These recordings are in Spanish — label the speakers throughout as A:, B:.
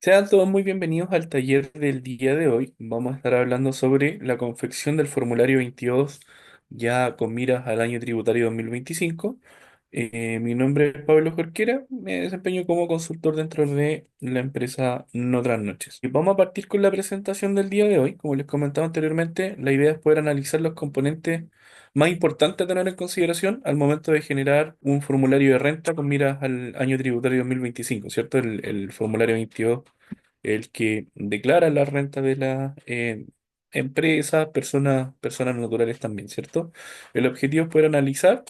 A: Sean todos muy bienvenidos al taller del día de hoy. Vamos a estar hablando sobre la confección del formulario 22 ya con miras al año tributario 2025. Mi nombre es Pablo Jorquera, me desempeño como consultor dentro de la empresa No Noches. Y vamos a partir con la presentación del día de hoy. Como les comentaba anteriormente, la idea es poder analizar los componentes más importantes a tener en consideración al momento de generar un formulario de renta con miras al año tributario 2025, ¿cierto? El formulario 22, el que declara la renta de las empresas, personas naturales también, ¿cierto? El objetivo es poder analizar,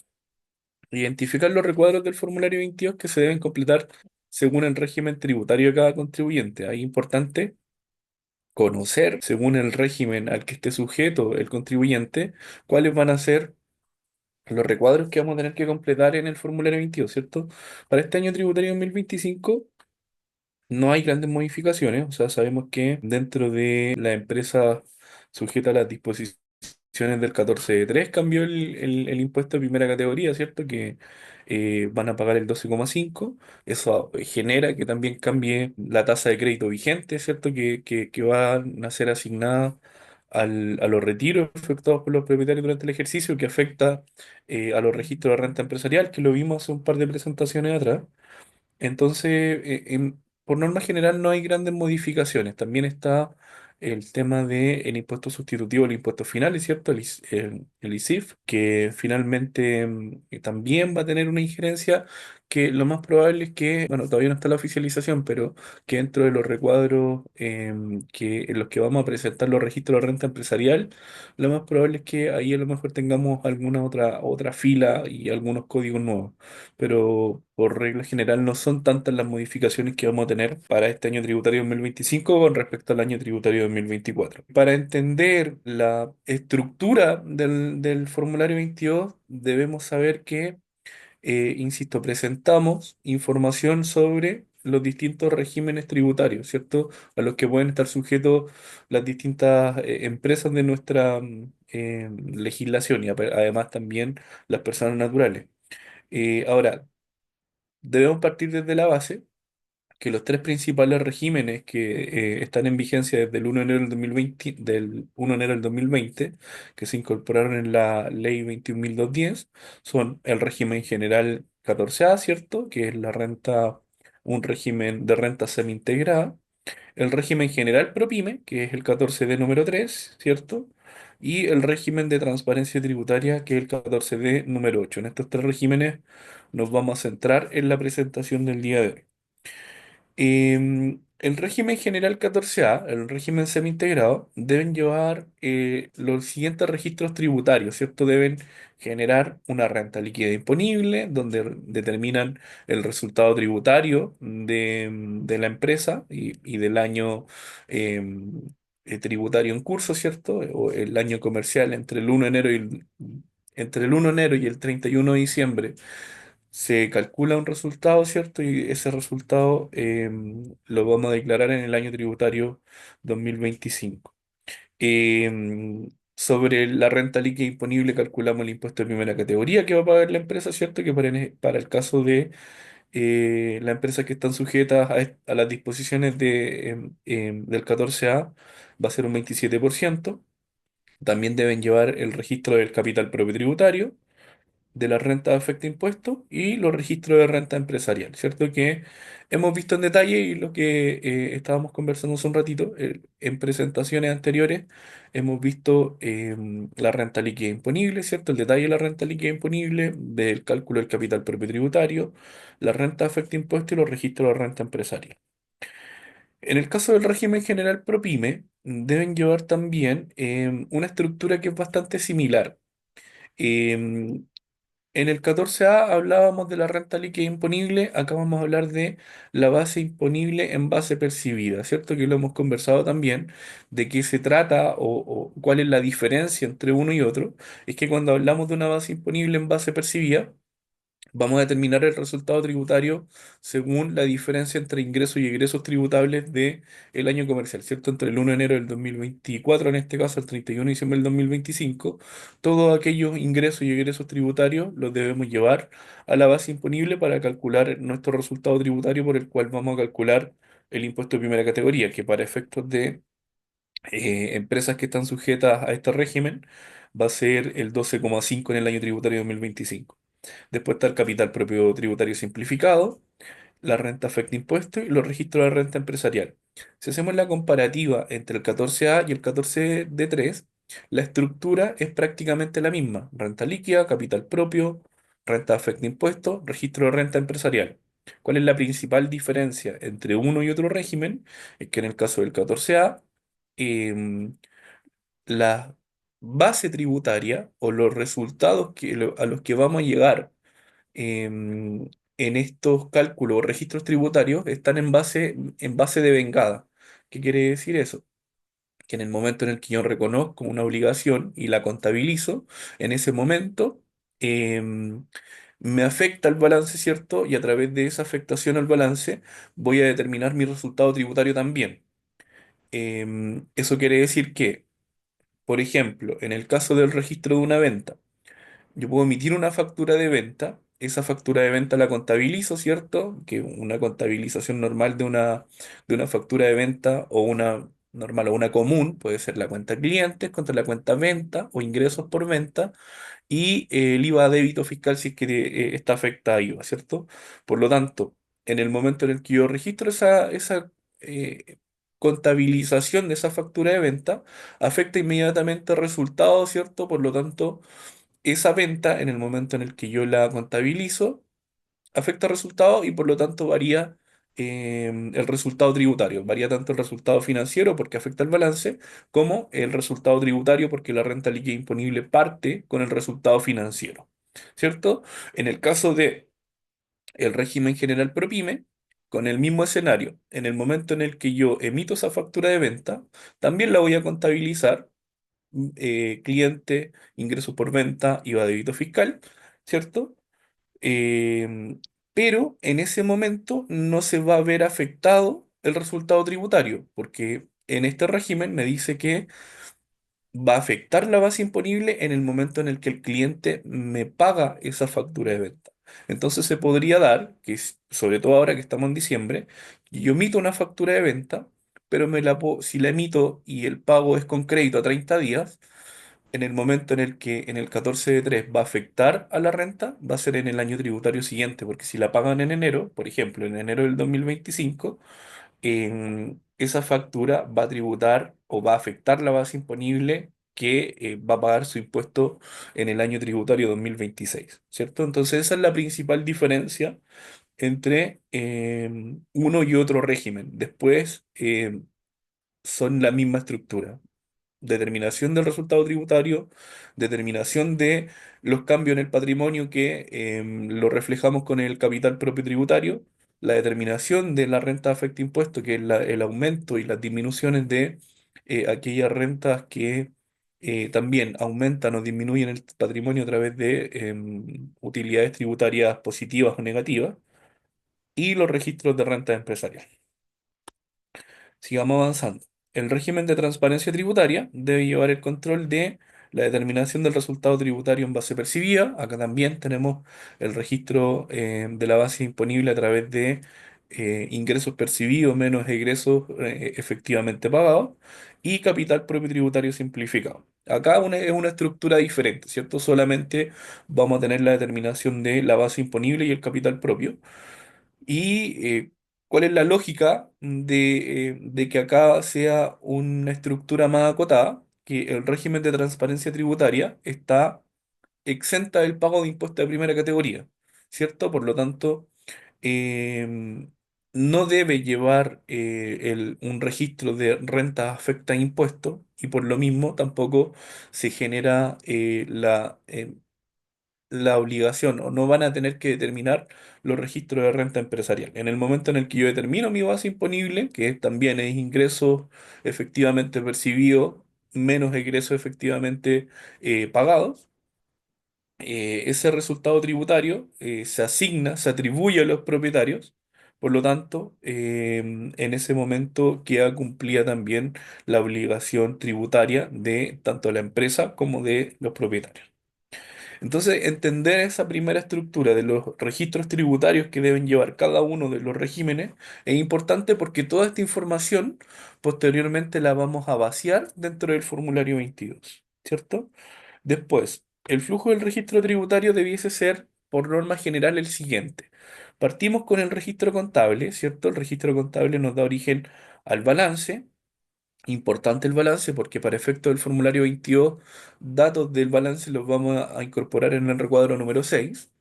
A: identificar los recuadros del formulario 22 que se deben completar según el régimen tributario de cada contribuyente. Ahí es importante conocer, según el régimen al que esté sujeto el contribuyente, cuáles van a ser los recuadros que vamos a tener que completar en el formulario 22, ¿cierto? Para este año tributario 2025 no hay grandes modificaciones, o sea, sabemos que dentro de la empresa sujeta a las disposiciones del 14.3 cambió el impuesto de primera categoría, ¿cierto? Que van a pagar el 12,5. Eso genera que también cambie la tasa de crédito vigente, ¿cierto? Que van a ser asignada a los retiros efectuados por los propietarios durante el ejercicio, que afecta a los registros de renta empresarial, que lo vimos hace un par de presentaciones atrás. Entonces, por norma general no hay grandes modificaciones. También está el tema del impuesto sustitutivo, el impuesto final, ¿es cierto? El ISIF, que finalmente también va a tener una injerencia que lo más probable es que, bueno, todavía no está la oficialización, pero que dentro de los recuadros en los que vamos a presentar los registros de renta empresarial, lo más probable es que ahí a lo mejor tengamos alguna otra fila y algunos códigos nuevos, pero por regla general no son tantas las modificaciones que vamos a tener para este año tributario 2025 con respecto al año tributario 2024. Para entender la estructura del formulario 22, debemos saber que, insisto, presentamos información sobre los distintos regímenes tributarios, ¿cierto? A los que pueden estar sujetos las distintas empresas de nuestra legislación y además también las personas naturales. Ahora, debemos partir desde la base que los tres principales regímenes que están en vigencia desde el 1 de enero del 2020, del 1 de enero del 2020, que se incorporaron en la Ley 21.210, son el régimen general 14A, ¿cierto? Que es la renta, un régimen de renta semi-integrada, el régimen general PROPYME, que es el 14D número 3, ¿cierto? Y el régimen de transparencia tributaria, que es el 14D número 8. En estos tres regímenes nos vamos a centrar en la presentación del día de hoy. El régimen general 14A, el régimen semi-integrado, deben llevar los siguientes registros tributarios, ¿cierto? Deben generar una renta líquida imponible, donde determinan el resultado tributario de la empresa y del año tributario en curso, ¿cierto? O el año comercial entre el 1 de enero y el 31 de diciembre se calcula un resultado, ¿cierto? Y ese resultado lo vamos a declarar en el año tributario 2025. Sobre la renta líquida imponible calculamos el impuesto de primera categoría que va a pagar la empresa, ¿cierto? Que para el caso de las empresas que están sujetas a las disposiciones del 14A va a ser un 27%. También deben llevar el registro del capital propio tributario, de la renta afecta impuestos y los registros de renta empresarial, ¿cierto? Que hemos visto en detalle y lo que estábamos conversando hace un ratito, en presentaciones anteriores, hemos visto la renta líquida imponible, ¿cierto? El detalle de la renta líquida imponible, del cálculo del capital propio tributario, la renta afecta impuestos y los registros de renta empresarial. En el caso del régimen general PROPYME, deben llevar también una estructura que es bastante similar. Em, en el 14A hablábamos de la renta líquida imponible, acá vamos a hablar de la base imponible en base percibida, ¿cierto? Que lo hemos conversado también, de qué se trata o cuál es la diferencia entre uno y otro. Es que cuando hablamos de una base imponible en base percibida, vamos a determinar el resultado tributario según la diferencia entre ingresos y egresos tributables de el año comercial, ¿cierto? Entre el 1 de enero del 2024, en este caso, el 31 de diciembre del 2025, todos aquellos ingresos y egresos tributarios los debemos llevar a la base imponible para calcular nuestro resultado tributario por el cual vamos a calcular el impuesto de primera categoría, que para efectos de empresas que están sujetas a este régimen va a ser el 12,5 en el año tributario 2025. Después está el capital propio tributario simplificado, la renta afecta impuestos y los registros de renta empresarial. Si hacemos la comparativa entre el 14A y el 14D3, la estructura es prácticamente la misma. Renta líquida, capital propio, renta afecta impuestos, registro de renta empresarial. ¿Cuál es la principal diferencia entre uno y otro régimen? Es que en el caso del 14A, em, la base tributaria o los resultados a los que vamos a llegar en estos cálculos o registros tributarios están en base de vengada. ¿Qué quiere decir eso? Que en el momento en el que yo reconozco una obligación y la contabilizo, en ese momento em, me afecta el balance, ¿cierto? Y a través de esa afectación al balance voy a determinar mi resultado tributario también. Eso quiere decir que, por ejemplo, en el caso del registro de una venta, yo puedo emitir una factura de venta, esa factura de venta la contabilizo, ¿cierto? Que una contabilización normal de una factura de venta o una normal o una común puede ser la cuenta clientes contra la cuenta venta o ingresos por venta y el IVA débito fiscal si es que está afecta a IVA, ¿cierto? Por lo tanto, en el momento en el que yo registro esa contabilización de esa factura de venta, afecta inmediatamente el resultado, ¿cierto? Por lo tanto, esa venta, en el momento en el que yo la contabilizo, afecta el resultado y por lo tanto varía el resultado tributario. Varía tanto el resultado financiero porque afecta el balance, como el resultado tributario porque la renta líquida imponible parte con el resultado financiero. ¿Cierto? En el caso de el régimen general ProPyme, con el mismo escenario, en el momento en el que yo emito esa factura de venta, también la voy a contabilizar cliente, ingresos por venta, IVA débito fiscal, ¿cierto? Em, pero en ese momento no se va a ver afectado el resultado tributario, porque en este régimen me dice que va a afectar la base imponible en el momento en el que el cliente me paga esa factura de venta. Entonces se podría dar, sobre todo ahora que estamos en diciembre, yo emito una factura de venta, pero si la emito y el pago es con crédito a 30 días, en el momento en el que en el 14 de 3 va a afectar a la renta, va a ser en el año tributario siguiente, porque si la pagan en enero, por ejemplo, en enero del 2025, esa factura va a tributar o va a afectar la base imponible que va a pagar su impuesto en el año tributario 2026, ¿cierto? Entonces esa es la principal diferencia entre uno y otro régimen. Después son la misma estructura: determinación del resultado tributario, determinación de los cambios en el patrimonio que lo reflejamos con el capital propio tributario, la determinación de la renta afecta impuesto, que es el aumento y las disminuciones de aquellas rentas que también aumentan o disminuyen el patrimonio a través de utilidades tributarias positivas o negativas, y los registros de renta empresarial. Sigamos avanzando. El régimen de transparencia tributaria debe llevar el control de la determinación del resultado tributario en base percibida. Acá también tenemos el registro de la base imponible a través de ingresos percibidos menos egresos efectivamente pagados y capital propio tributario simplificado. Acá es una estructura diferente, ¿cierto? Solamente vamos a tener la determinación de la base imponible y el capital propio. ¿Y cuál es la lógica de que acá sea una estructura más acotada? Que el régimen de transparencia tributaria está exenta del pago de impuestos de primera categoría, ¿cierto? Por lo tanto, no debe llevar un registro de renta afecta a impuestos y por lo mismo tampoco se genera la obligación o no van a tener que determinar los registros de renta empresarial. En el momento en el que yo determino mi base imponible, que también es ingresos efectivamente percibidos menos egresos efectivamente pagados, ese resultado tributario se asigna, se atribuye a los propietarios. Por lo tanto, en ese momento queda cumplida también la obligación tributaria de tanto la empresa como de los propietarios. Entonces, entender esa primera estructura de los registros tributarios que deben llevar cada uno de los regímenes es importante porque toda esta información posteriormente la vamos a vaciar dentro del formulario 22, ¿cierto? Después, el flujo del registro tributario debiese ser, por norma general, el siguiente. Partimos con el registro contable, ¿cierto? El registro contable nos da origen al balance. Importante el balance porque para efecto del formulario 22, datos del balance los vamos a incorporar en el recuadro número 6.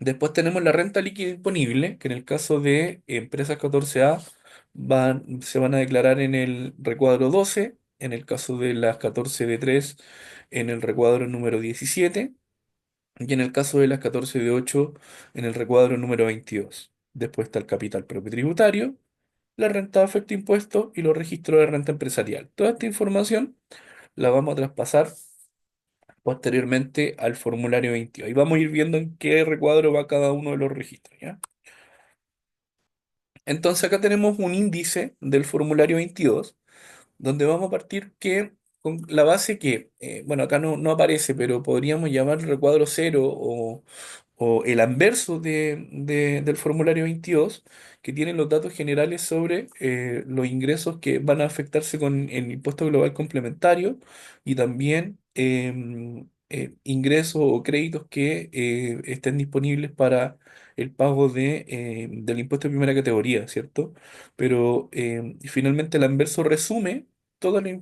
A: Después tenemos la renta líquida disponible, que en el caso de empresas 14A se van a declarar en el recuadro 12, en el caso de las 14 de 3 en el recuadro número 17 y en el caso de las 14 de 8 en el recuadro número 22. Después está el capital propio tributario, la renta de afecto impuesto y los registros de renta empresarial. Toda esta información la vamos a traspasar posteriormente al formulario 22. Y vamos a ir viendo en qué recuadro va cada uno de los registros, ¿ya? Entonces acá tenemos un índice del formulario 22, donde vamos a partir con la base que, bueno, acá no aparece, pero podríamos llamar recuadro cero o el anverso del formulario 22, que tiene los datos generales sobre los ingresos que van a afectarse con el impuesto global complementario y también ingresos o créditos que estén disponibles para el pago del impuesto de primera categoría, ¿cierto? Pero finalmente el anverso resume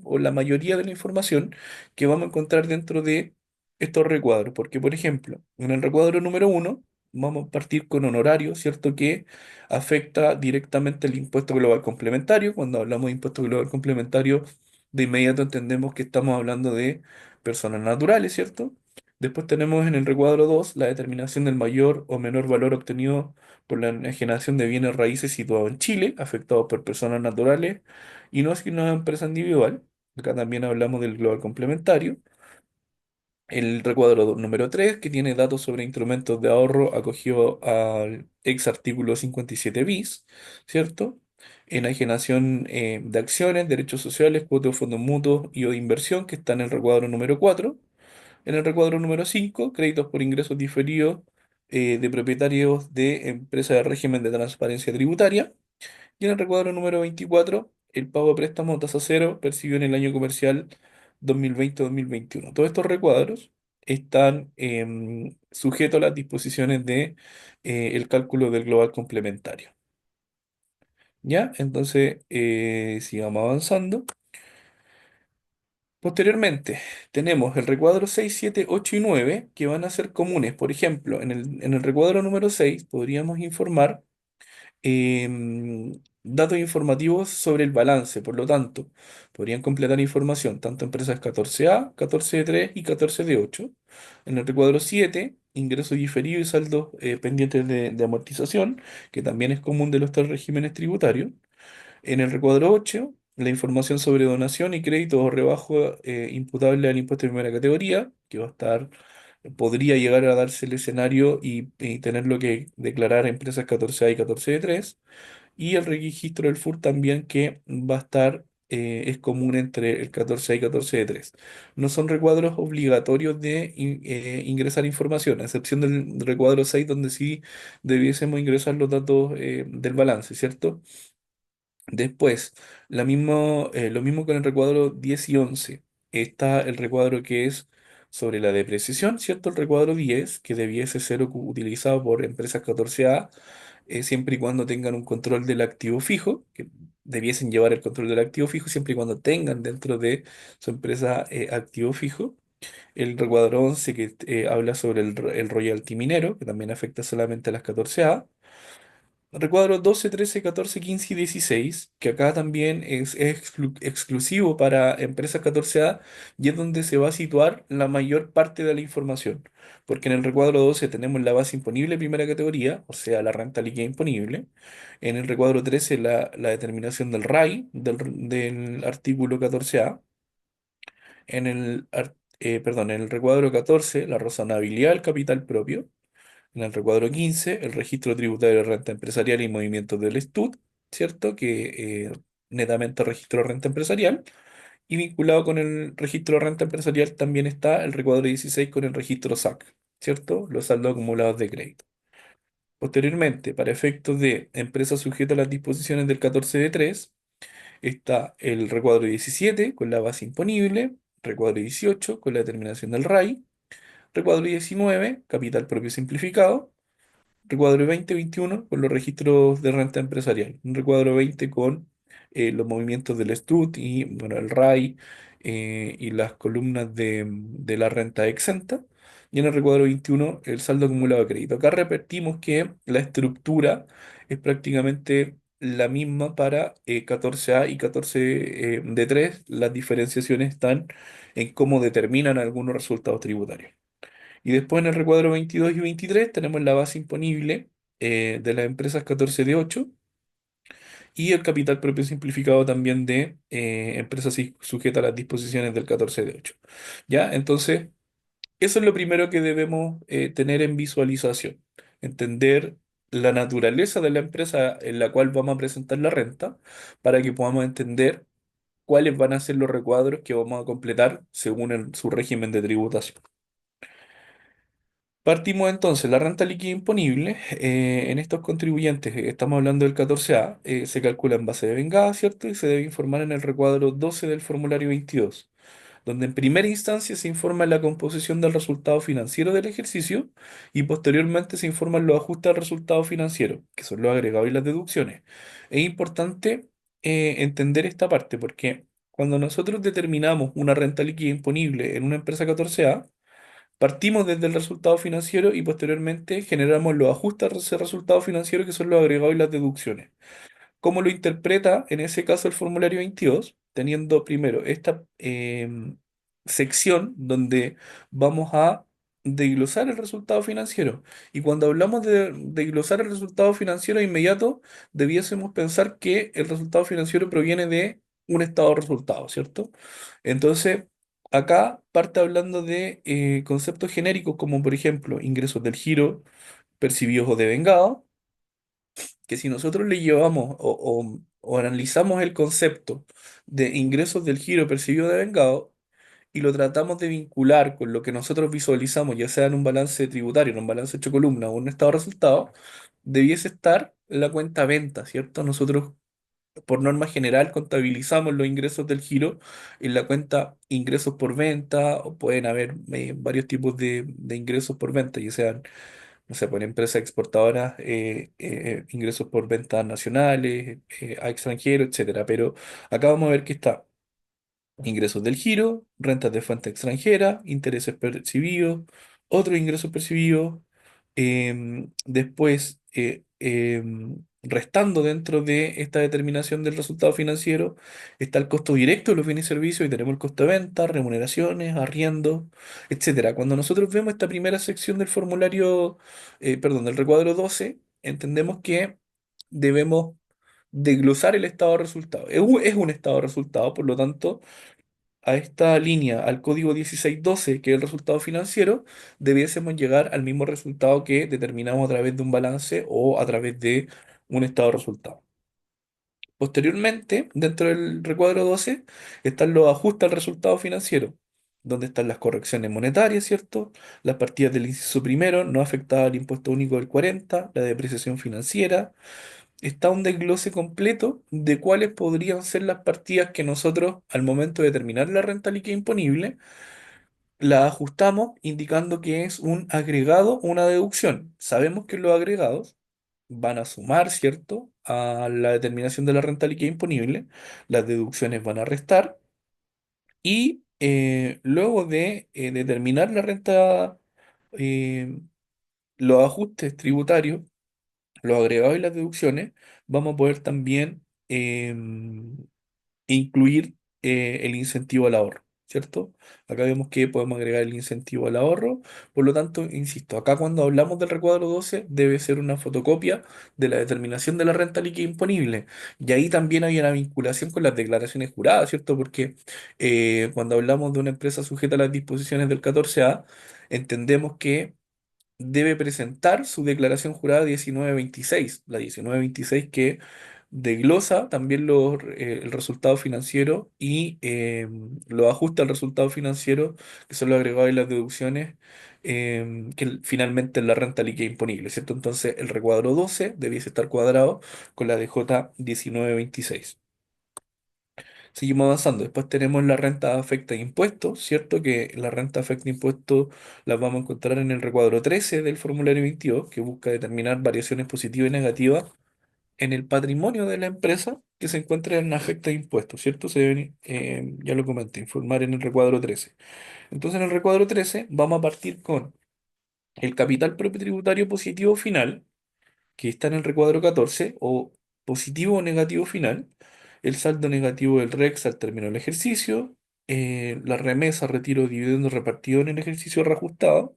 A: o la mayoría de la información que vamos a encontrar dentro de estos recuadros, porque por ejemplo, en el recuadro número uno vamos a partir con honorario, ¿cierto? Que afecta directamente el impuesto global complementario. Cuando hablamos de impuesto global complementario, de inmediato entendemos que estamos hablando de personas naturales, ¿cierto? Después tenemos en el recuadro 2 la determinación del mayor o menor valor obtenido por la enajenación de bienes raíces situados en Chile, afectados por personas naturales y no asignados a empresa individual. Acá también hablamos del global complementario. El recuadro número 3 que tiene datos sobre instrumentos de ahorro acogido al ex artículo 57 bis, ¿cierto? Enajenación de acciones, derechos sociales, cuotas de fondos mutuos y o de inversión, que está en el recuadro número 4. En el recuadro número 5 créditos por ingresos diferidos de propietarios de empresas de régimen de transparencia tributaria. Y en el recuadro número 24 el pago de préstamo a tasa cero percibido en el año comercial 2020-2021. Todos estos recuadros están sujetos a las disposiciones de el cálculo del global complementario. ¿Ya? Entonces, sigamos avanzando. Posteriormente, tenemos el recuadro 6, 7, 8 y 9 que van a ser comunes. Por ejemplo, en el recuadro número 6 podríamos informar datos informativos sobre el balance. Por lo tanto, podrían completar información tanto empresas 14A, 14 de 3 y 14 de 8. En el recuadro 7, ingresos diferidos y saldos pendientes de amortización, que también es común de los tres regímenes tributarios. En el recuadro 8, la información sobre donación y crédito o rebajo imputable al impuesto de primera categoría, que va a estar, podría llegar a darse el escenario y tenerlo que declarar a empresas 14A y 14 de 3. Y el registro del FUR también que va a estar, es común entre el 14A y 14 de 3. No son recuadros obligatorios de ingresar información, a excepción del recuadro 6, donde sí debiésemos ingresar los datos del balance, ¿cierto? Después, lo mismo con el recuadro 10 y 11. Está el recuadro que es sobre la depreciación, ¿cierto? El recuadro 10 que debiese ser utilizado por empresas 14A, siempre y cuando tengan un control del activo fijo, que debiesen llevar el control del activo fijo siempre y cuando tengan dentro de su empresa activo fijo. El recuadro 11 que habla sobre el royalty minero, que también afecta solamente a las 14A. Recuadros 12, 13, 14, 15 y 16, que acá también es exclusivo para empresas 14A y es donde se va a situar la mayor parte de la información. Porque en el recuadro 12 tenemos la base imponible primera categoría, o sea, la renta líquida imponible. En el recuadro 13 la determinación del RAI, del artículo 14A. En el recuadro 14 la razonabilidad del capital propio. En el recuadro 15, el registro tributario de renta empresarial y movimientos del STUT, ¿cierto? Que netamente registro de renta empresarial. Y vinculado con el registro de renta empresarial también está el recuadro 16 con el registro SAC, ¿cierto? Los saldos acumulados de crédito. Posteriormente, para efectos de empresas sujetas a las disposiciones del 14 de 3, está el recuadro 17 con la base imponible, recuadro 18 con la determinación del RAI, recuadro 19, capital propio simplificado, recuadro 2021 con los registros de renta empresarial, un recuadro 20 con los movimientos del STUT y bueno, el RAI y las columnas de la renta exenta. Y en el recuadro 21 el saldo acumulado de crédito. Acá repetimos que la estructura es prácticamente la misma para 14A y 14 de 3. Las diferenciaciones están en cómo determinan algunos resultados tributarios. Y después en el recuadro 22 y 23 tenemos la base imponible de las empresas 14 de 8 y el capital propio simplificado también de empresas sujetas a las disposiciones del 14 de 8. ¿Ya? Entonces, eso es lo primero que debemos tener en visualización. Entender la naturaleza de la empresa en la cual vamos a presentar la renta para que podamos entender cuáles van a ser los recuadros que vamos a completar según su régimen de tributación. Partimos entonces, la renta líquida imponible en estos contribuyentes, estamos hablando del 14A, se calcula en base de vengada, ¿cierto? Y se debe informar en el recuadro 12 del formulario 22, donde en primera instancia se informa la composición del resultado financiero del ejercicio y posteriormente se informan los ajustes al resultado financiero, que son los agregados y las deducciones. Es importante entender esta parte porque cuando nosotros determinamos una renta líquida imponible en una empresa 14A, partimos desde el resultado financiero y posteriormente generamos los ajustes a ese resultado financiero que son los agregados y las deducciones. ¿Cómo lo interpreta en ese caso el formulario 22? Teniendo primero esta sección donde vamos a desglosar el resultado financiero. Y cuando hablamos de desglosar el resultado financiero inmediato, debiésemos pensar que el resultado financiero proviene de un estado de resultado, ¿cierto? Entonces, acá parte hablando de conceptos genéricos como por ejemplo ingresos del giro, percibidos o devengados, que si nosotros le llevamos o analizamos el concepto de ingresos del giro percibido de vengado y lo tratamos de vincular con lo que nosotros visualizamos, ya sea en un balance tributario, en un balance hecho columna o un estado de resultados, debiese estar la cuenta venta, ¿cierto? Nosotros, por norma general, contabilizamos los ingresos del giro en la cuenta ingresos por venta, o pueden haber varios tipos de ingresos por venta, ya sean no sé, por empresas exportadoras, ingresos por ventas nacionales, a extranjeros, etcétera. Pero acá vamos a ver que está ingresos del giro, rentas de fuente extranjera, intereses percibidos, otros ingresos percibidos, después restando dentro de esta determinación del resultado financiero está el costo directo de los bienes y servicios y tenemos el costo de venta, remuneraciones, arriendo, etcétera. Cuando nosotros vemos esta primera sección del formulario, perdón, del recuadro 12, entendemos que debemos desglosar el estado de resultado. Es un estado de resultado, por lo tanto, a esta línea, al código 1612, que es el resultado financiero, debiésemos llegar al mismo resultado que determinamos a través de un balance o a través de un estado de resultado. Posteriormente, dentro del recuadro 12, están los ajustes al resultado financiero, donde están las correcciones monetarias, ¿cierto? Las partidas del inciso primero, no afectada al impuesto único del 40, la depreciación financiera, está un desglose completo de cuáles podrían ser las partidas que nosotros, al momento de determinar la renta líquida imponible, la ajustamos indicando que es un agregado o una deducción. Sabemos que los agregados van a sumar, ¿cierto?, a la determinación de la renta líquida imponible, las deducciones van a restar y luego de determinar la renta, eh, los ajustes tributarios, los agregados y las deducciones, vamos a poder también incluir el incentivo al ahorro, ¿cierto? Acá vemos que podemos agregar el incentivo al ahorro, por lo tanto, insisto, acá cuando hablamos del recuadro 12 debe ser una fotocopia de la determinación de la renta líquida imponible. Y ahí también hay una vinculación con las declaraciones juradas, ¿cierto? Porque cuando hablamos de una empresa sujeta a las disposiciones del 14A, entendemos que debe presentar su declaración jurada 1926, la 1926 que desglosa también el resultado financiero y lo ajusta al resultado financiero, que son los agregados y las deducciones, finalmente es la renta líquida imponible, ¿cierto? Entonces el recuadro 12 debiese estar cuadrado con la DJ 1926. Seguimos avanzando. Después tenemos la renta afecta a impuestos, ¿cierto? Que la renta afecta a impuestos las vamos a encontrar en el recuadro 13 del formulario 22, que busca determinar variaciones positivas y negativas en el patrimonio de la empresa que se encuentra en afecta a impuestos, ¿cierto? Se deben, ya lo comenté, informar en el recuadro 13. Entonces, en el recuadro 13 vamos a partir con el capital propio tributario positivo final, que está en el recuadro 14, o positivo o negativo final, el saldo negativo del REX al término del ejercicio, la remesa, retiro, dividendo repartido en el ejercicio reajustado,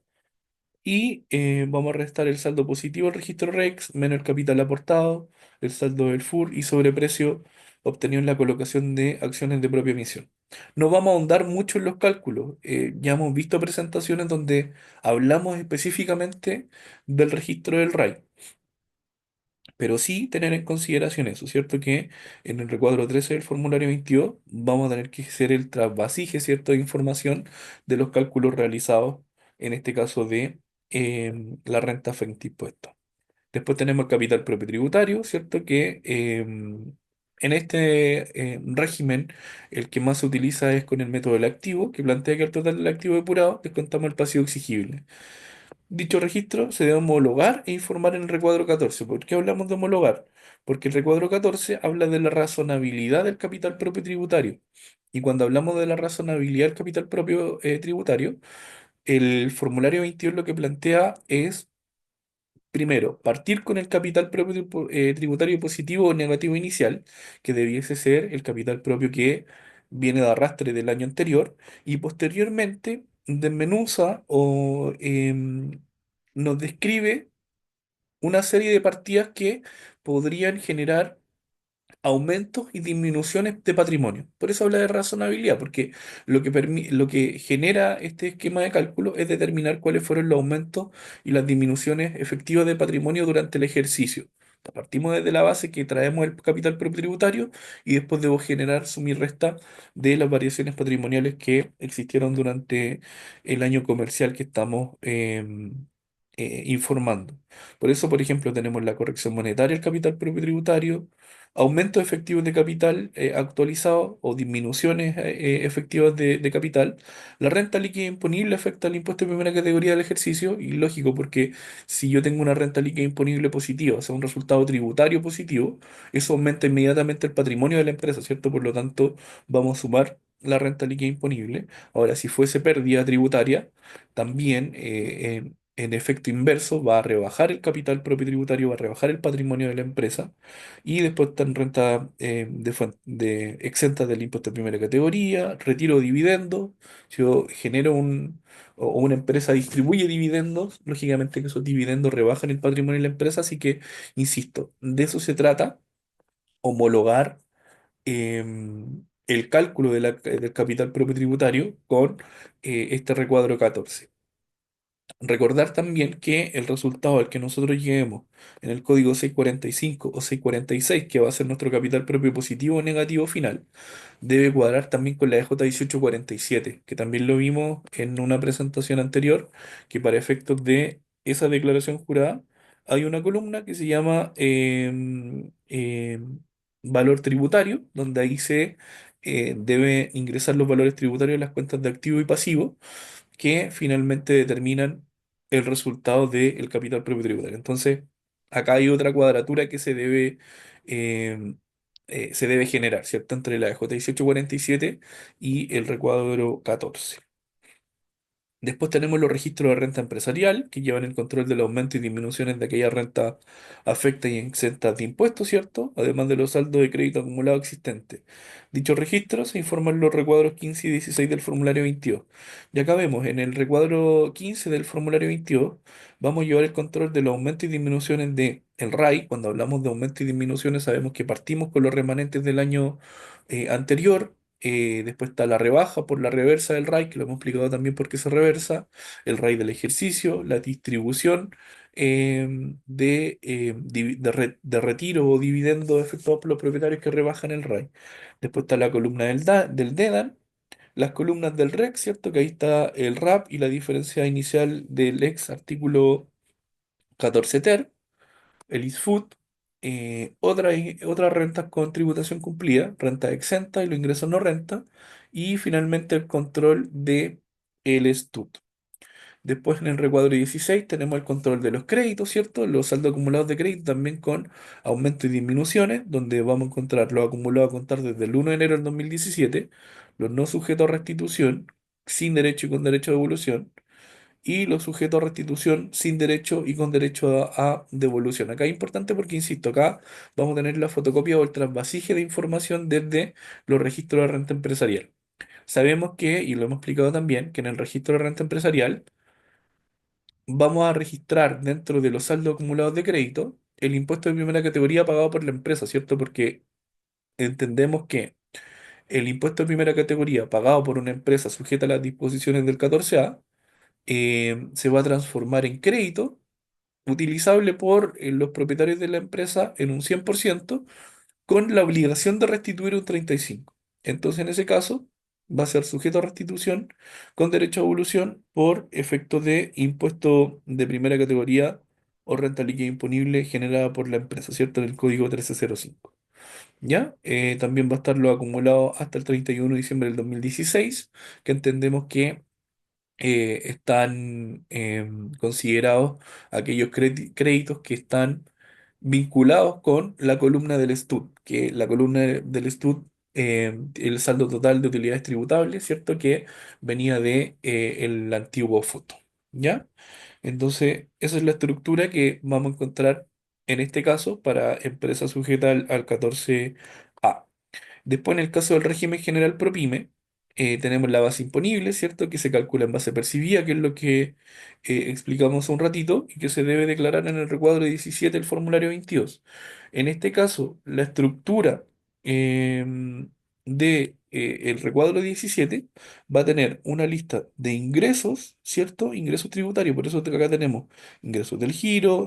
A: y vamos a restar el saldo positivo del registro REX menos el capital aportado, el saldo del FUR y sobreprecio obtenido en la colocación de acciones de propia emisión. No vamos a ahondar mucho en los cálculos. Ya hemos visto presentaciones donde hablamos específicamente del registro del RAI. Pero sí tener en consideración eso, ¿cierto? Que en el recuadro 13 del formulario 22 vamos a tener que hacer el trasvasije, ¿cierto? De información de los cálculos realizados, en este caso de la renta frente a impuestos. Después tenemos el capital propio tributario, ¿cierto? Que en este régimen el que más se utiliza es con el método del activo, que plantea que al total del activo depurado descontamos el pasivo exigible. Dicho registro se debe homologar e informar en el recuadro 14. ¿Por qué hablamos de homologar? Porque el recuadro 14 habla de la razonabilidad del capital propio tributario. Y cuando hablamos de la razonabilidad del capital propio tributario, el formulario 22 lo que plantea es, primero, partir con el capital propio tributario positivo o negativo inicial, que debiese ser el capital propio que viene de arrastre del año anterior, y posteriormente desmenuza o nos describe una serie de partidas que podrían generar aumentos y disminuciones de patrimonio. Por eso habla de razonabilidad, porque lo que genera este esquema de cálculo es determinar cuáles fueron los aumentos y las disminuciones efectivas de patrimonio durante el ejercicio. Partimos desde la base que traemos el capital propio tributario y después debo generar suma y resta de las variaciones patrimoniales que existieron durante el año comercial que estamos informando. Por eso, por ejemplo, tenemos la corrección monetaria, el capital propio tributario, aumentos efectivos de capital actualizados o disminuciones efectivas de capital. La renta líquida imponible afecta al impuesto de primera categoría del ejercicio y lógico porque si yo tengo una renta líquida imponible positiva, o sea, un resultado tributario positivo, eso aumenta inmediatamente el patrimonio de la empresa, ¿cierto? Por lo tanto, vamos a sumar la renta líquida imponible. Ahora, si fuese pérdida tributaria, también en efecto inverso va a rebajar el capital propio tributario, va a rebajar el patrimonio de la empresa y después están renta exentas del impuesto de primera categoría, retiro dividendos. Si yo genero o una empresa distribuye dividendos, lógicamente que esos dividendos rebajan el patrimonio de la empresa, así que, insisto, de eso se trata, homologar el cálculo del capital propio tributario con este recuadro 14. Recordar también que el resultado al que nosotros lleguemos en el código 645 o 646, que va a ser nuestro capital propio positivo o negativo final, debe cuadrar también con la EJ 1847, que también lo vimos en una presentación anterior, que para efectos de esa declaración jurada hay una columna que se llama valor tributario, donde ahí se debe ingresar los valores tributarios de las cuentas de activo y pasivo que finalmente determinan el resultado del capital propio tributario. Entonces, acá hay otra cuadratura que eh, se debe generar, ¿cierto? Entre la J 1847 y el recuadro 14. Después tenemos los registros de renta empresarial, que llevan el control del aumento y disminuciones de aquella renta afecta y exenta de impuestos, ¿cierto? Además de los saldos de crédito acumulado existentes. Dichos registros se informan en los recuadros 15 y 16 del formulario 22. Y acá vemos, en el recuadro 15 del formulario 22, vamos a llevar el control de los aumentos y disminuciones de el RAI. Cuando hablamos de aumentos y disminuciones, sabemos que partimos con los remanentes del año anterior. Después está la rebaja por la reversa del RAI, que lo hemos explicado también por qué se reversa, el RAI del ejercicio, la distribución, de retiro o dividendo efectuados por los propietarios que rebajan el RAI. Después está la columna del DEDAN, las columnas del REC, ¿cierto? Que ahí está el RAP y la diferencia inicial del ex artículo 14 ter, el ISFUT, otras rentas con tributación cumplida, renta exenta y los ingresos no renta, y finalmente el control de el STUT. Después en el recuadro 16 tenemos el control de los créditos, ¿cierto? Los saldos acumulados de crédito también con aumentos y disminuciones, donde vamos a encontrar los acumulados a contar desde el 1 de enero del 2017, los no sujetos a restitución, sin derecho y con derecho a devolución, y los sujetos a restitución sin derecho y con derecho a devolución. Acá es importante porque, insisto, acá vamos a tener la fotocopia o el trasvasije de información desde los registros de renta empresarial. Sabemos que, y lo hemos explicado también, que en el registro de renta empresarial vamos a registrar dentro de los saldos acumulados de crédito el impuesto de primera categoría pagado por la empresa, ¿cierto? Porque entendemos que el impuesto de primera categoría pagado por una empresa sujeta a las disposiciones del 14A se va a transformar en crédito utilizable por los propietarios de la empresa en un 100% con la obligación de restituir un 35%. Entonces, en ese caso, va a ser sujeto a restitución con derecho a evolución por efecto de impuesto de primera categoría o renta líquida imponible generada por la empresa, ¿cierto? En el código 1305. ¿Ya? También va a estar lo acumulado hasta el 31 de diciembre del 2016, que entendemos que están considerados aquellos créditos que están vinculados con la columna del STUT, que la columna del STUT, el saldo total de utilidades tributables, ¿cierto? Que venía de el antiguo foto, ¿ya? Entonces, esa es la estructura que vamos a encontrar en este caso para empresas sujetas al 14A. Después, en el caso del régimen general PROPYME, tenemos la base imponible, ¿cierto? Que se calcula en base percibida, que es lo que explicamos hace un ratito, y que se debe declarar en el recuadro 17 del formulario 22. En este caso, la estructura de el recuadro 17 va a tener una lista de ingresos, ¿cierto? Ingresos tributarios, por eso acá tenemos ingresos del giro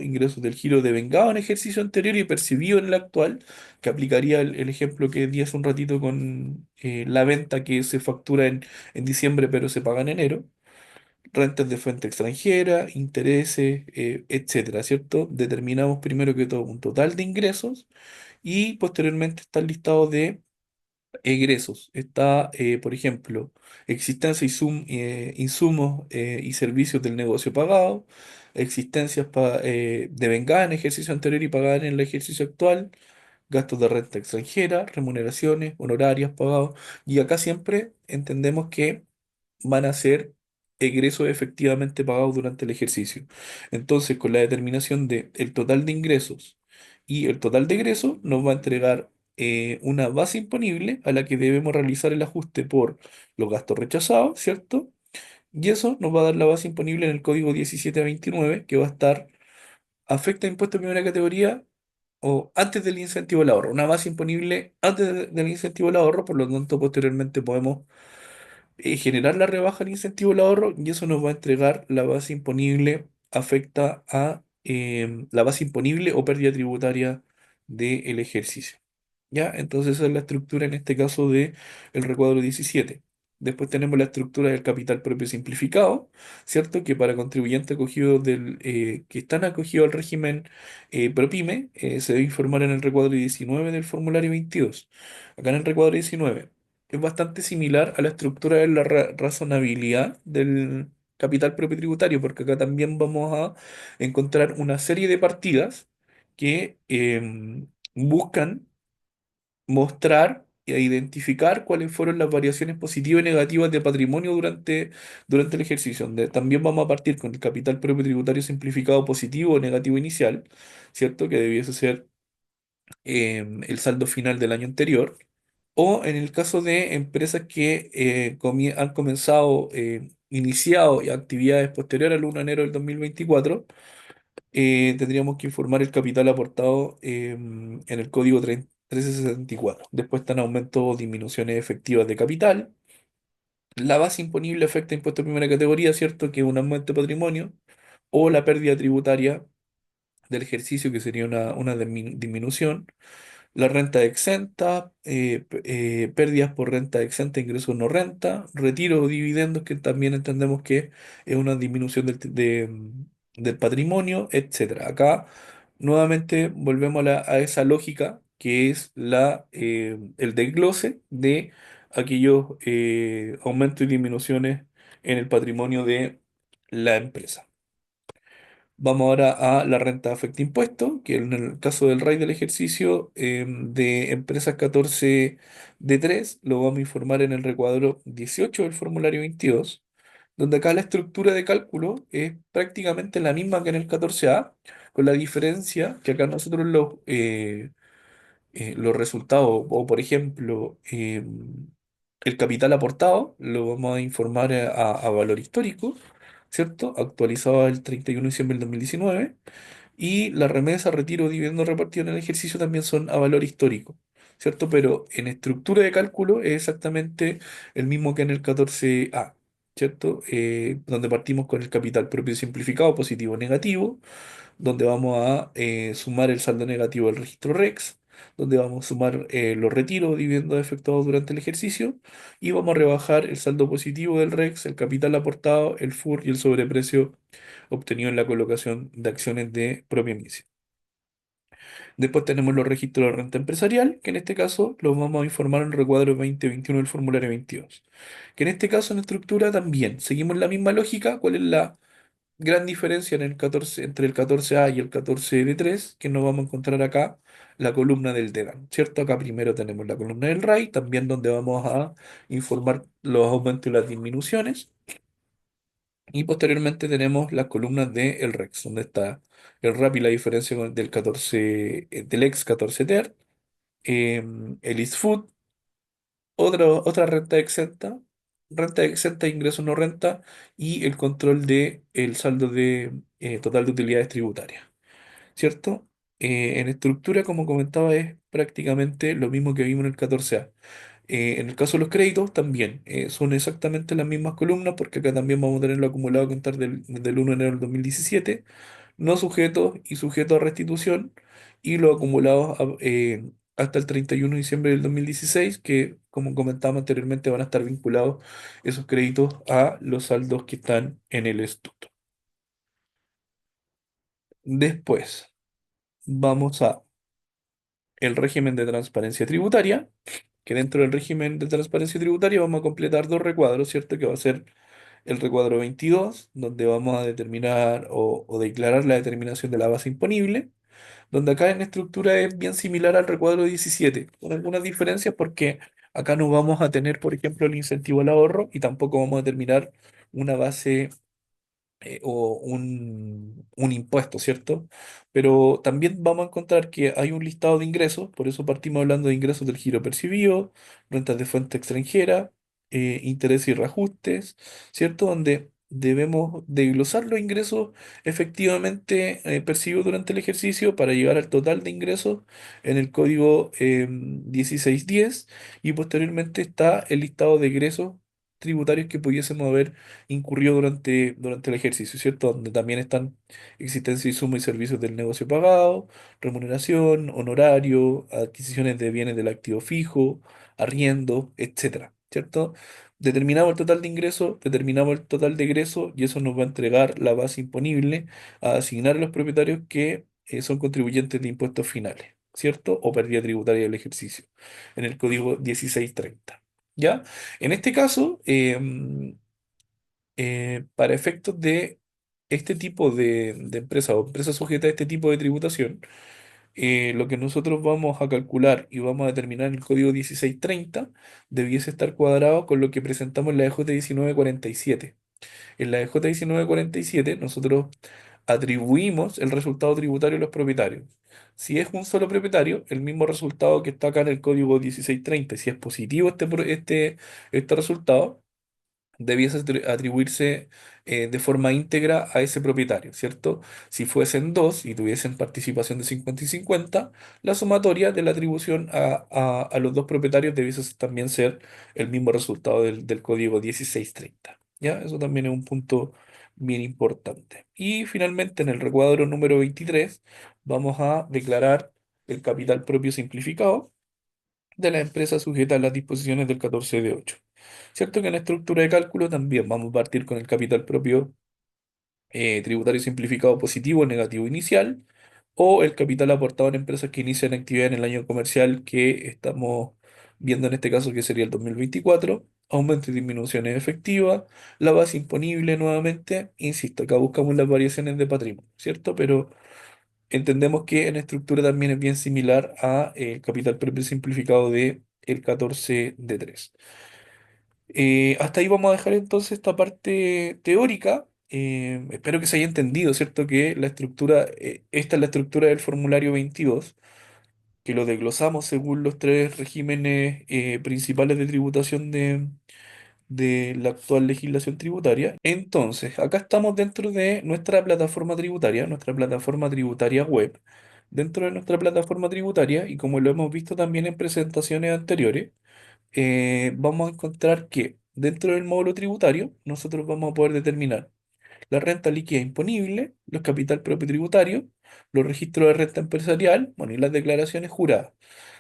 A: devengado en ejercicio anterior y percibido en el actual, que aplicaría el ejemplo que di hace un ratito con la venta que se factura en diciembre pero se paga en enero, rentas de fuente extranjera, intereses, etcétera, ¿cierto? Determinamos primero que todo un total de ingresos y posteriormente está el listado de egresos. Está, por ejemplo, existencia y insumos y servicios del negocio pagado, existencias devengadas en ejercicio anterior y pagadas en el ejercicio actual, gastos de renta extranjera, remuneraciones, honorarios pagados, y acá siempre entendemos que van a ser egresos efectivamente pagados durante el ejercicio. Entonces, con la determinación de el total de ingresos y el total de egresos, nos va a entregar una base imponible a la que debemos realizar el ajuste por los gastos rechazados, ¿cierto? Y eso nos va a dar la base imponible en el código 1729, que va a estar afecta a impuestos de primera categoría o antes del incentivo al ahorro, una base imponible antes del incentivo al ahorro, por lo tanto posteriormente podemos generar la rebaja al incentivo al ahorro y eso nos va a entregar la base imponible afecta a la base imponible o pérdida tributaria del ejercicio. ¿Ya? Entonces esa es la estructura en este caso de el recuadro 17. Después tenemos la estructura del capital propio simplificado, ¿cierto? Que para contribuyentes acogidos que están acogidos al régimen PROPYME, se debe informar en el recuadro 19 del formulario 22. Acá en el recuadro 19 es bastante similar a la estructura de la razonabilidad del capital propio tributario, porque acá también vamos a encontrar una serie de partidas que buscan mostrar e identificar cuáles fueron las variaciones positivas y negativas de patrimonio durante el ejercicio, donde también vamos a partir con el capital propio tributario simplificado positivo o negativo inicial, ¿cierto? Que debiese ser el saldo final del año anterior, o en el caso de empresas que han comenzado, iniciado actividades posteriores al 1 de enero del 2024, tendríamos que informar el capital aportado en el código 1364. Después están aumentos o disminuciones efectivas de capital. La base imponible afecta a impuesto de primera categoría, ¿cierto? Que es un aumento de patrimonio o la pérdida tributaria del ejercicio, que sería una disminución. La renta exenta, pérdidas por renta exenta, ingresos no renta, retiro o dividendos, que también entendemos que es una disminución del patrimonio, etcétera. Acá nuevamente volvemos a esa lógica que es el desglose de aquellos aumentos y disminuciones en el patrimonio de la empresa. Vamos ahora a la renta afecta impuesto, que en el caso del RAI del ejercicio de empresas 14 de 3 lo vamos a informar en el recuadro 18 del formulario 22, donde acá la estructura de cálculo es prácticamente la misma que en el 14A, con la diferencia que acá nosotros los resultados, o por ejemplo, el capital aportado, lo vamos a informar a valor histórico, ¿cierto? Actualizado el 31 de diciembre del 2019. Y la remesa, retiro, dividendo repartido en el ejercicio también son a valor histórico, ¿cierto? Pero en estructura de cálculo es exactamente el mismo que en el 14A, ¿cierto? Donde partimos con el capital propio simplificado, positivo, negativo, donde vamos a sumar el saldo negativo del registro REX, donde vamos a sumar los retiros, dividendos efectuados durante el ejercicio, y vamos a rebajar el saldo positivo del REX, el capital aportado, el FUR y el sobreprecio obtenido en la colocación de acciones de propia emisión. Después tenemos los registros de renta empresarial, que en este caso los vamos a informar en el recuadro 2021 del formulario 22. Que en este caso en estructura también seguimos la misma lógica. ¿Cuál es la gran diferencia en el 14, entre el 14A y el 14D3? Que nos vamos a encontrar acá la columna del DEDAN, ¿cierto? Acá primero tenemos la columna del RAI, también donde vamos a informar los aumentos y las disminuciones. Y posteriormente tenemos las columnas del REX, donde está el RAP y la diferencia del 14, del ex 14 TER, el ISFUT, otra renta exenta, ingreso no renta, y el control de el saldo de total de utilidades tributarias, ¿cierto? En estructura, como comentaba, es prácticamente lo mismo que vimos en el 14A. En el caso de los créditos, también son exactamente las mismas columnas, porque acá también vamos a tener lo acumulado a contar desde el 1 de enero del 2017, no sujetos y sujetos a restitución, y los acumulados hasta el 31 de diciembre del 2016, que, como comentábamos anteriormente, van a estar vinculados esos créditos a los saldos que están en el estatuto. Después, vamos a el régimen de transparencia tributaria, que dentro del régimen de transparencia tributaria vamos a completar dos recuadros, ¿cierto? Que va a ser el recuadro 22, donde vamos a determinar o declarar la determinación de la base imponible, donde acá en estructura es bien similar al recuadro 17, con algunas diferencias porque acá no vamos a tener, por ejemplo, el incentivo al ahorro, y tampoco vamos a determinar una base o un impuesto, ¿cierto? Pero también vamos a encontrar que hay un listado de ingresos, por eso partimos hablando de ingresos del giro percibido, rentas de fuente extranjera, intereses y reajustes, ¿cierto? Donde debemos desglosar los ingresos efectivamente percibidos durante el ejercicio para llegar al total de ingresos en el código 1610, y posteriormente está el listado de egresos tributarios que pudiésemos haber incurrió durante el ejercicio, ¿cierto? Donde también están existencia y suma y servicios del negocio pagado, remuneración, honorario, adquisiciones de bienes del activo fijo, arriendo, etcétera, ¿cierto? Determinamos el total de ingresos, determinamos el total de egresos, y eso nos va a entregar la base imponible a asignar a los propietarios que son contribuyentes de impuestos finales, ¿cierto? O pérdida tributaria del ejercicio, en el código 1630. ¿Ya? En este caso, para efectos de este tipo de empresa o empresa sujeta a este tipo de tributación, lo que nosotros vamos a calcular y vamos a determinar en el código 1630 debiese estar cuadrado con lo que presentamos en la EJ 1947. En la EJ 1947 nosotros atribuimos el resultado tributario a los propietarios. Si es un solo propietario, el mismo resultado que está acá en el código 1630, si es positivo este resultado, debiese atribuirse de forma íntegra a ese propietario, ¿cierto? Si fuesen dos y tuviesen participación de 50 y 50, la sumatoria de la atribución a los dos propietarios debiese también ser el mismo resultado del código 1630. ¿Ya? Eso también es un punto bien importante. Y finalmente en el recuadro número 23 vamos a declarar el capital propio simplificado de la empresa sujeta a las disposiciones del 14 de 8. Cierto que en la estructura de cálculo también vamos a partir con el capital propio tributario simplificado positivo o negativo inicial, o el capital aportado en empresas que inician actividad en el año comercial que estamos viendo en este caso, que sería el 2024, aumento y disminuciones efectivas, la base imponible nuevamente, insisto, acá buscamos las variaciones de patrimonio, ¿cierto? Pero entendemos que en estructura también es bien similar a el capital propio simplificado de el 14 de 3. Hasta ahí vamos a dejar entonces esta parte teórica. Espero que se haya entendido, ¿cierto? Que la estructura, esta es la estructura del formulario 22, que lo desglosamos según los tres regímenes principales de tributación de la actual legislación tributaria. Entonces, acá estamos dentro de nuestra plataforma tributaria web. Dentro de nuestra plataforma tributaria, y como lo hemos visto también en presentaciones anteriores, vamos a encontrar que dentro del módulo tributario nosotros vamos a poder determinar la renta líquida imponible, los capital propio tributario, los registros de renta empresarial, bueno, y las declaraciones juradas.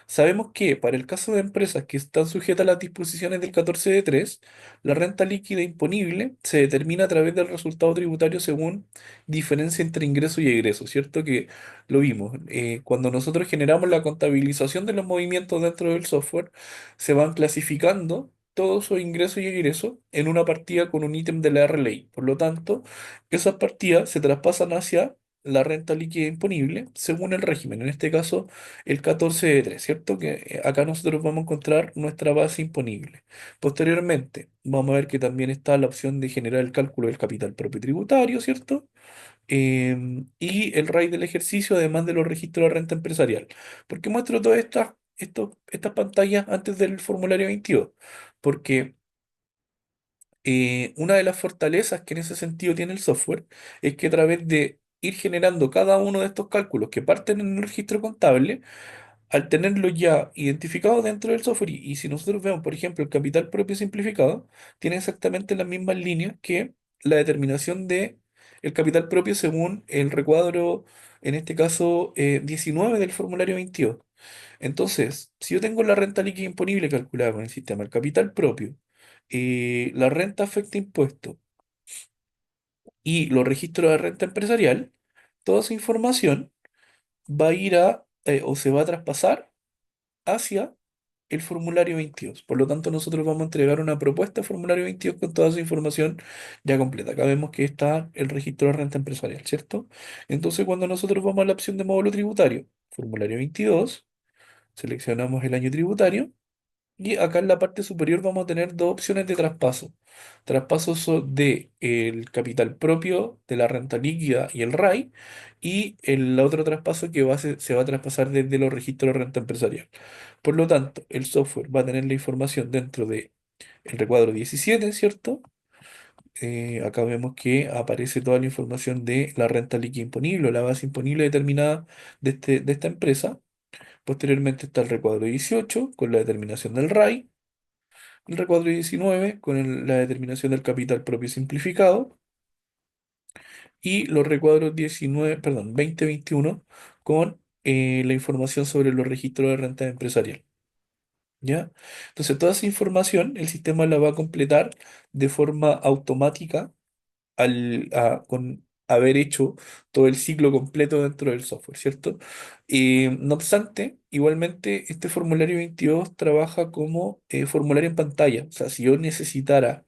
A: Sabemos que para el caso de empresas que están sujetas a las disposiciones del 14 de 3, la renta líquida imponible se determina a través del resultado tributario según diferencia entre ingreso y egreso, ¿cierto? Que lo vimos. Cuando nosotros generamos la contabilización de los movimientos dentro del software, se van clasificando todos sus ingresos y egresos en una partida con un ítem de la RLI. Por lo tanto, esas partidas se traspasan hacia la renta líquida imponible según el régimen, en este caso el 14 de 3, ¿cierto? Que acá nosotros vamos a encontrar nuestra base imponible. Posteriormente, vamos a ver que también está la opción de generar el cálculo del capital propio tributario, ¿cierto? Y el RAI del ejercicio, además de los registros de renta empresarial. ¿Por qué muestro todas estas pantallas antes del formulario 22? Porque una de las fortalezas que en ese sentido tiene el software es que a través de ir generando cada uno de estos cálculos que parten en el registro contable, al tenerlo ya identificado dentro del software, y si nosotros vemos, por ejemplo, el capital propio simplificado, tiene exactamente las mismas líneas que la determinación de el capital propio según el recuadro, en este caso 19 del formulario 22. Entonces, si yo tengo la renta líquida imponible calculada con el sistema, el capital propio, la renta afecta impuestos y los registros de renta empresarial, toda esa información va a ir o se va a traspasar hacia el formulario 22. Por lo tanto, nosotros vamos a entregar una propuesta de formulario 22 con toda esa información ya completa. Acá vemos que está el registro de renta empresarial, ¿cierto? Entonces, cuando nosotros vamos a la opción de módulo tributario, formulario 22, seleccionamos el año tributario y acá en la parte superior vamos a tener dos opciones de traspaso. Traspasos de el capital propio de la renta líquida y el RAI, y el otro traspaso que se va a traspasar desde los registros de renta empresarial. Por lo tanto, el software va a tener la información dentro de el recuadro 17, ¿cierto? Acá vemos que aparece toda la información de la renta líquida imponible o la base imponible determinada de esta empresa. Posteriormente está el recuadro 18 con la determinación del RAI, el recuadro 19 con la determinación del capital propio simplificado, y los recuadros 19, perdón, 2021 con la información sobre los registros de renta empresarial. ¿Ya? Entonces, toda esa información el sistema la va a completar de forma automática con haber hecho todo el ciclo completo dentro del software, ¿cierto? No obstante, igualmente este formulario 22 trabaja como formulario en pantalla. O sea, si yo necesitara,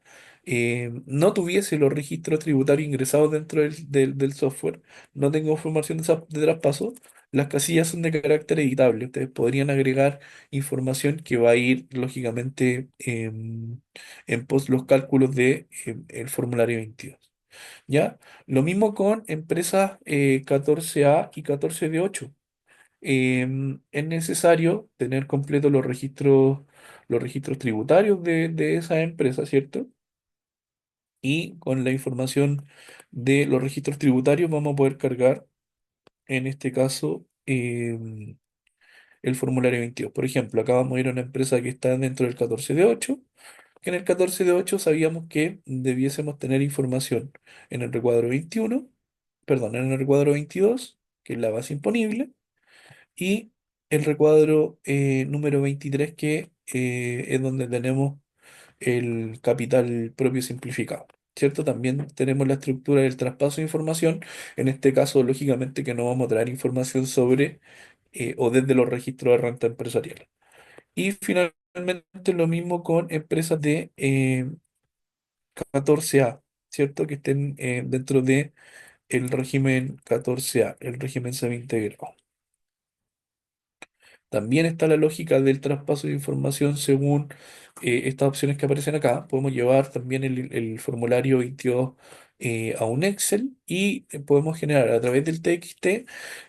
A: no tuviese los registros tributarios ingresados dentro del software, no tengo información de traspaso, las casillas son de carácter editable. Ustedes podrían agregar información que va a ir, lógicamente, en pos los cálculos de, el formulario 22. ¿Ya? Lo mismo con empresas 14A y 14 de 8. Es necesario tener completos los registros tributarios de esa empresa, ¿cierto? Y con la información de los registros tributarios vamos a poder cargar, en este caso, el formulario 22. Por ejemplo, acá vamos a ir a una empresa que está dentro del 14 de 8. que en el 14 de 8 sabíamos que debiésemos tener información en el recuadro 21, perdón, en el recuadro 22, que es la base imponible, y el recuadro número 23, que es donde tenemos el capital propio simplificado. ¿Cierto? También tenemos la estructura del traspaso de información. En este caso, lógicamente, que no vamos a traer información sobre o desde los registros de renta empresarial. Y finalmente lo mismo con empresas de 14A, ¿cierto? Que estén dentro de el régimen 14A, el régimen semi-integrado. También está la lógica del traspaso de información según estas opciones que aparecen acá. Podemos llevar también el formulario 22 a un Excel y podemos generar a través del TXT,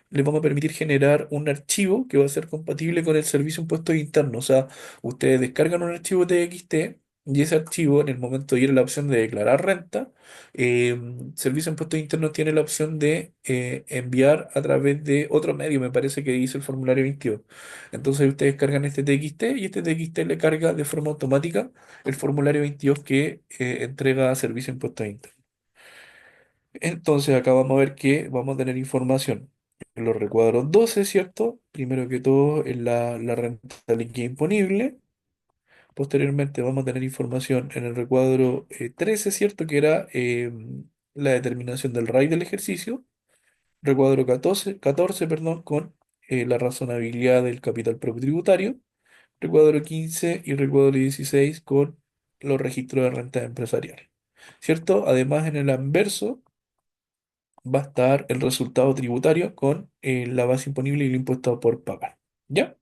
A: le vamos a permitir generar un archivo que va a ser compatible con el servicio de impuestos internos. O sea, ustedes descargan un archivo TXT y ese archivo, en el momento de ir a la opción de declarar renta, eh, Servicio de Impuestos Internos tiene la opción de enviar a través de otro medio, me parece que dice el formulario 22. Entonces ustedes cargan este TXT y este TXT le carga de forma automática el formulario 22 que entrega Servicio de Impuestos Internos. Entonces acá vamos a ver que vamos a tener información en los recuadros 12, ¿cierto? Primero que todo en la renta líquida imponible. Posteriormente vamos a tener información en el recuadro 13, ¿cierto? Que era la determinación del RAI del ejercicio. Recuadro 14, perdón, con la razonabilidad del capital propio tributario. Recuadro 15 y recuadro 16 con los registros de renta empresarial. ¿Cierto? Además, en el anverso va a estar el resultado tributario con la base imponible y el impuesto por pagar. ¿Ya?